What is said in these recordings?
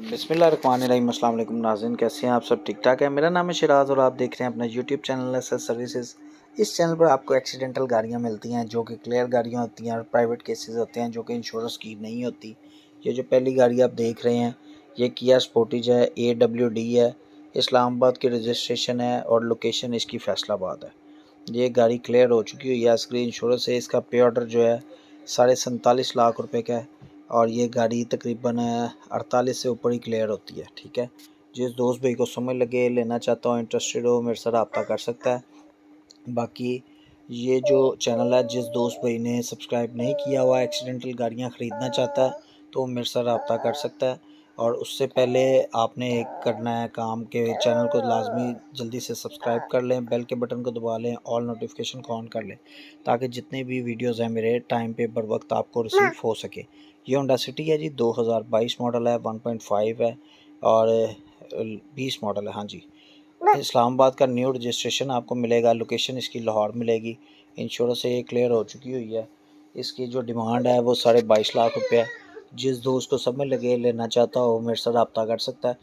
बिस्मिल्लाहिर्रहमानिर्रहीम। अस्सलाम वालेकुम नाज़रीन, कैसे हैं आप सब? ठीक ठाक है। मेरा नाम है शिराज और आप देख रहे हैं अपना यूट्यूब चैनल एसएस सर्विसेज। इस चैनल पर आपको एक्सीडेंटल गाड़ियां मिलती हैं जो कि क्लियर गाड़ियां होती हैं और प्राइवेट केसेस होते हैं जो कि इंश्योरेंस की नहीं होती। ये जो पहली गाड़ी आप देख रहे हैं ये किया स्पोर्टेज है, AWD है, इस्लामाबाद की रजिस्ट्रेशन है और लोकेशन इसकी फैसलाबाद है। ये गाड़ी क्लियर हो चुकी हुई है, इसकी इंश्योरेंस है। इसका पे ऑर्डर जो है 47.5 लाख रुपए का है और ये गाड़ी तकरीबन 48 से ऊपर ही क्लियर होती है। ठीक है, जिस दोस्त भाई को समझ लगे, लेना चाहता हो, इंटरेस्टेड हो, मेरे से रब्ता कर सकता है। बाकी ये जो चैनल है, जिस दोस्त भाई ने सब्सक्राइब नहीं किया हुआ, एक्सीडेंटल गाड़ियाँ ख़रीदना चाहता है तो वो मेरे से रब्ता कर सकता है। और उससे पहले आपने एक करना है काम के चैनल को लाजमी जल्दी से सब्सक्राइब कर लें, बेल के बटन को दबा लें, ऑल नोटिफिकेशन को ऑन कर लें ताकि जितने भी वीडियोस हैं मेरे टाइम पे बर वक्त आपको रिसीव हो सके। ये होंडा सिटी है जी, 2022 मॉडल है, 1.5 है और 20 मॉडल है। हाँ जी, इस्लामाबाद का न्यू रजिस्ट्रेशन आपको मिलेगा, लोकेशन इसकी लाहौर मिलेगी। इंश्योरेंस से ये क्लियर हो चुकी हुई है। इसकी जो डिमांड है वो 22.5 लाख रुपये है। जिस दोस्त को समझ लगे, लेना चाहता हो, मेरे से रब्ता कर सकता है।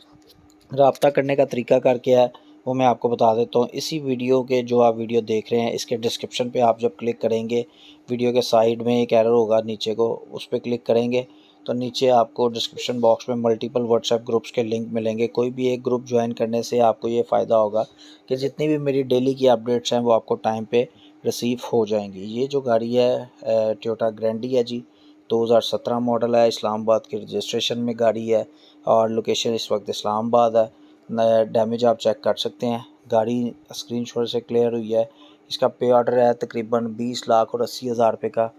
रब्ता करने का तरीका कर क्या है वो मैं आपको बता देता हूँ। इसी वीडियो के जो आप वीडियो देख रहे हैं इसके डिस्क्रिप्शन पे आप जब क्लिक करेंगे, वीडियो के साइड में एक एरो होगा नीचे को, उस पर क्लिक करेंगे तो नीचे आपको डिस्क्रिप्शन बॉक्स में मल्टीपल व्हाट्सएप ग्रुप्स के लिंक मिलेंगे। कोई भी एक ग्रुप ज्वाइन करने से आपको ये फ़ायदा होगा कि जितनी भी मेरी डेली की अपडेट्स हैं वो आपको टाइम पे रिसीव हो जाएंगी। ये जो गाड़ी है टोयोटा ग्रैंडी है जी, 2017 मॉडल है, इस्लामाबाद की रजिस्ट्रेशन में गाड़ी है और लोकेशन इस वक्त इस्लामाबाद है। नया डैमेज आप चेक कर सकते हैं, गाड़ी स्क्रीनशॉट से क्लियर हुई है। इसका पे ऑर्डर है तकरीबन 20 लाख और 80 हज़ार रुपये का।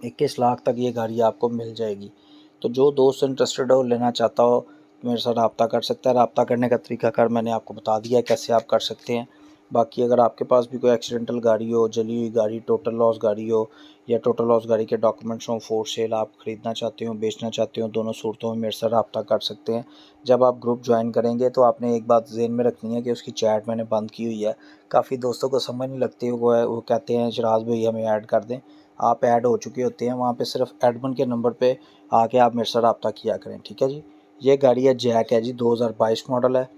21 लाख तक ये गाड़ी आपको मिल जाएगी। तो जो दोस्त इंटरेस्टेड हो, लेना चाहता हो, मेरे साथ रब्ता कर सकता है। रब्ता करने का तरीकाकार मैंने आपको बता दिया है कैसे आप कर सकते हैं। बाकी अगर आपके पास भी कोई एक्सीडेंटल गाड़ी हो, जली हुई गाड़ी, टोटल लॉस गाड़ी हो या टोटल लॉस गाड़ी के डॉक्यूमेंट्स हों, फॉर सेल आप ख़रीदना चाहते हो, बेचना चाहते हो, दोनों सूरतों में मेरे साथ रब्ता कर सकते हैं। जब आप ग्रुप ज्वाइन करेंगे तो आपने एक बात ज़हन में रखनी है कि उसकी चैट मैंने बंद की हुई है। काफ़ी दोस्तों को समझ नहीं लगती, वो कहते हैं शराज भाई हमें ऐड कर दें। आप ऐड हो चुके होते हैं वहाँ पे, सिर्फ एडमिन के नंबर पे आके आप मेरे से रब्ता किया करें। ठीक है जी। ये गाड़ी है जैक है जी, 2022 मॉडल है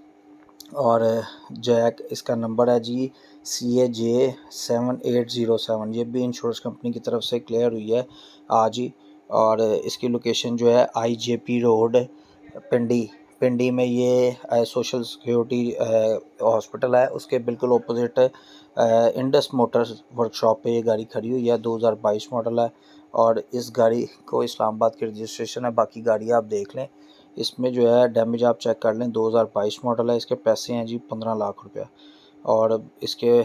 और जैक इसका नंबर है जी CAJ7807। ये भी इंश्योरेंस कंपनी की तरफ से क्लियर हुई है आज ही। और इसकी लोकेशन जो है IJP रोड, पिंडी। पिंडी में ये सोशल सिक्योरिटी हॉस्पिटल है, उसके बिल्कुल अपोजिट इंडस मोटर्स वर्कशॉप पे ये गाड़ी खड़ी हुई है। 2022 मॉडल है और इस गाड़ी को इस्लामाबाद की रजिस्ट्रेशन है। बाकी गाड़ी आप देख लें, इसमें जो है डैमेज आप चेक कर लें। 2022 मॉडल है, इसके पैसे हैं जी 15 लाख रुपया। और इसके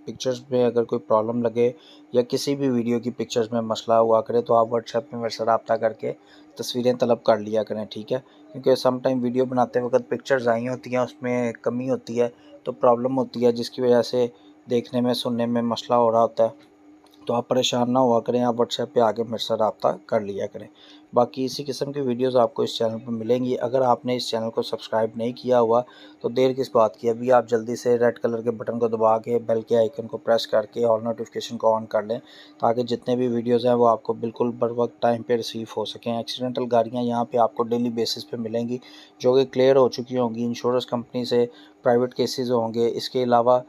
पिक्चर्स में अगर कोई प्रॉब्लम लगे या किसी भी वीडियो की पिक्चर्स में मसला हुआ करे तो आप व्हाट्सएप में मेरे से रब्ता करके तस्वीरें तलब कर लिया करें। ठीक है, क्योंकि सम टाइम वीडियो बनाते वक्त पिक्चर्स आई होती हैं, उसमें कमी होती है तो प्रॉब्लम होती है, जिसकी वजह से देखने में सुनने में मसला हो रहा होता है। तो आप परेशान ना हुआ करें, आप व्हाट्सएप पे आके मेरे साथ रब्ता कर लिया करें। बाकी इसी किस्म की वीडियोस आपको इस चैनल पर मिलेंगी। अगर आपने इस चैनल को सब्सक्राइब नहीं किया हुआ तो देर किस बात की, अभी आप जल्दी से रेड कलर के बटन को दबा के बेल के आइकन को प्रेस करके ऑल नोटिफिकेशन को ऑन कर लें ताकि जितने भी वीडियोज़ हैं वो आपको बिल्कुल बर वक्त टाइम पर रिसीव हो सकें। एक्सीडेंटल गाड़ियाँ यहाँ पर आपको डेली बेसिस पे मिलेंगी जो कि क्लियर हो चुकी होंगी इंश्योरेंस कंपनी से, प्राइवेट केसेस होंगे। इसके अलावा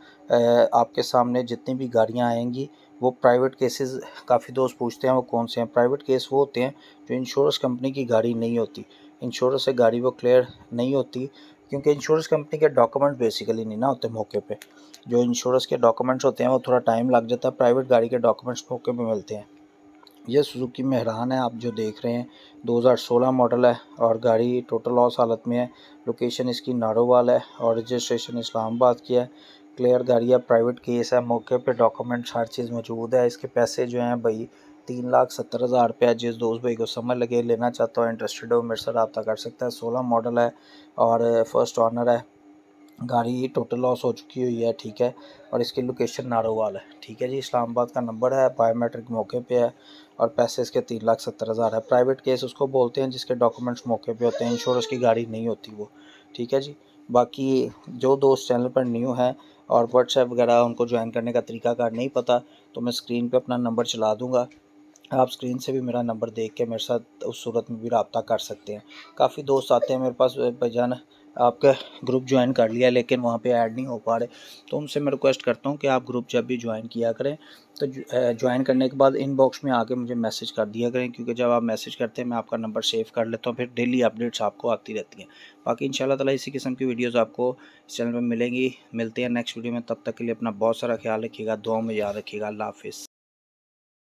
आपके सामने जितनी भी गाड़ियाँ आएंगी वो प्राइवेट केसेस। काफ़ी दोस्त पूछते हैं वो कौन से हैं प्राइवेट केस? वो होते हैं जो इंश्योरेंस कंपनी की गाड़ी नहीं होती। इंश्योरेंस से गाड़ी वो क्लियर नहीं होती क्योंकि इंश्योरेंस कंपनी के डॉक्यूमेंट बेसिकली नहीं ना होते मौके पे। जो इंश्योरेंस के डॉक्यूमेंट्स होते हैं वो थोड़ा टाइम लग जाता है, प्राइवेट गाड़ी के डॉक्यूमेंट्स मौके पे मिलते हैं। ये सुजुकी मेहरान है आप जो देख रहे हैं, 2016 मॉडल है और गाड़ी टोटल लॉस हालत में है। लोकेशन इसकी नारोवाल है और रजिस्ट्रेशन इस्लामाबाद की है। क्लियर गाड़ी है, प्राइवेट केस है, मौके पे डॉक्यूमेंट्स हर चीज़ मौजूद है। इसके पैसे जो हैं भाई 3,70,000 रुपये। जिस दोस्त भाई को समझ लगे, लेना चाहता हो, इंटरेस्टेड हो, मेरे से रब्ता कर सकता है। 16 मॉडल है और फर्स्ट ऑनर है। गाड़ी टोटल लॉस हो चुकी हुई है। ठीक है, और इसकी लोकेशन नारोवाल है। ठीक है जी, इस्लामाबाद का नंबर है, बायोमेट्रिक मौके पे है और पैसे इसके 3,70,000 है। प्राइवेट केस उसको बोलते हैं जिसके डॉक्यूमेंट्स मौके पे होते हैं, इंश्योरेंस की गाड़ी नहीं होती वो। ठीक है जी। बाकी जो दोस्त चैनल पर न्यू हैं और व्हाट्सएप वगैरह उनको ज्वाइन करने का तरीकाकार नहीं पता तो मैं स्क्रीन पे अपना नंबर चला दूँगा, आप स्क्रीन से भी मेरा नंबर देख के मेरे साथ उस सूरत में भी रब्ता कर सकते हैं। काफ़ी दोस्त आते हैं मेरे पास, भाईजान आपका ग्रुप ज्वाइन कर लिया लेकिन वहाँ पे ऐड नहीं हो पा रहे, तो उनसे मैं रिक्वेस्ट करता हूँ कि आप ग्रुप जब भी ज्वाइन किया करें तो ज्वाइन करने के बाद इनबॉक्स में आके मुझे मैसेज कर दिया करें, क्योंकि जब आप मैसेज करते हैं मैं आपका नंबर सेव कर लेता हूँ, फिर डेली अपडेट्स आपको आती रहती हैं। बाकी इंशाल्लाह ताला इसी किस्म की वीडियोज़ आपको इस चैनल पर मिलेंगी। मिलते हैं नेक्स्ट वीडियो में, तब तक के लिए अपना बहुत सारा ख्याल रखिएगा, दुआओं में याद रखिएगा। अल्लाह हाफिज़।